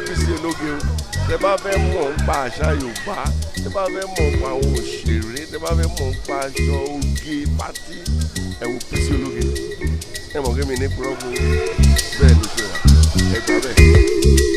Bísí Ológe o tẹ bá fẹ́ mọ̀ ń pa àṣà Yorùbá tẹ bá fẹ́ mọ̀ ń pa àwọn òṣèré tẹ bá fẹ́ mọ̀ ń pa aṣọ oge pátí ẹ wo Bísí Ológe ẹ mọ̀ kí mi ní púrọ́bù bẹ́ẹ̀ ló ṣe wà ẹ gbà bẹ́ẹ̀.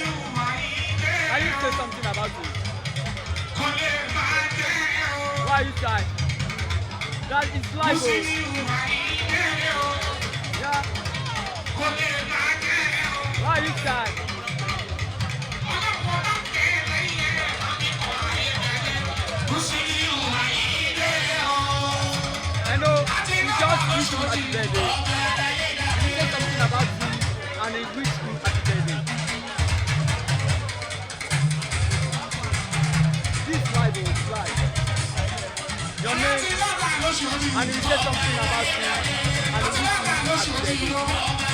Can you say something about it? Why are you shy? That is life. Yeah. Why are you shy? I know he just wished you happy birthday. He said something about you and he wished you happy birthday. This life is life. Your name, and he said something about you and he wished you happy birthday.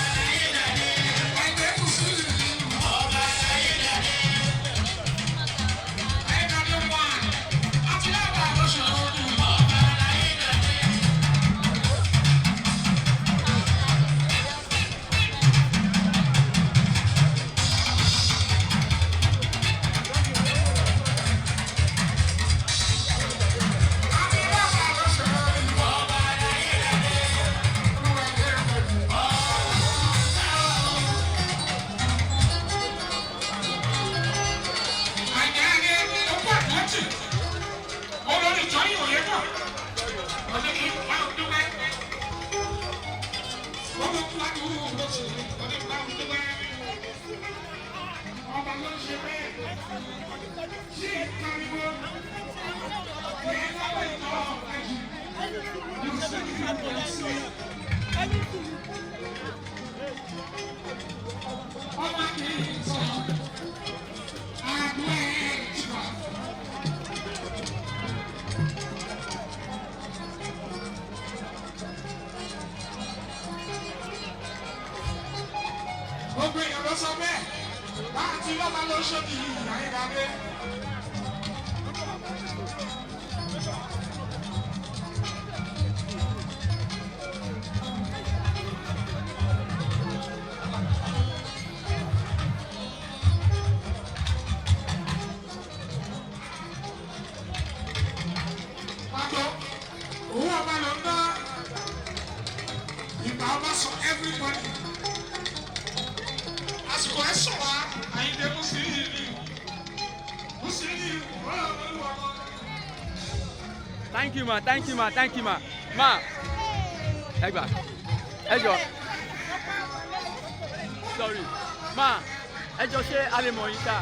Thank you, ma. Thank you, ma. Thank you, ma. Ma. Egba. Ejo. Sorry. Ma. Ejo ṣé a lè mọ̀ yín sá.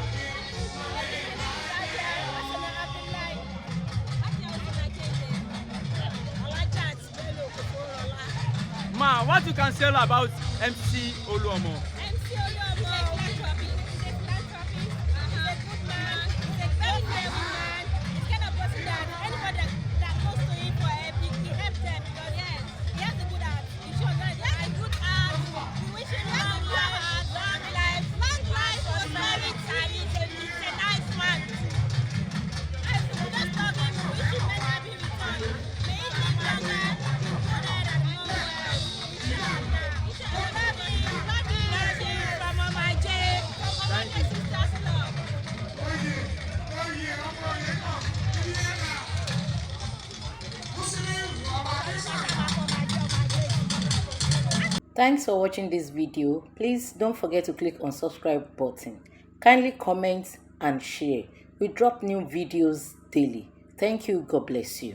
Ma, what you can say about MC Oluomo? MC Oluomo is a philanthropist. He's a good man. He's a very brave man. He's kind of person that anybody that goes to him for help, he helps them because he has a good heart. He shows that he has a good heart. We wish him long life, prosperity, and he's a nice man. And we just love him. We wish him many happy returns. May he live longer, be good and more well. Thanks for watching this video. Please don't forget to click on subscribe button. Kindly comment and share. We drop new videos daily. Thank you. God bless you.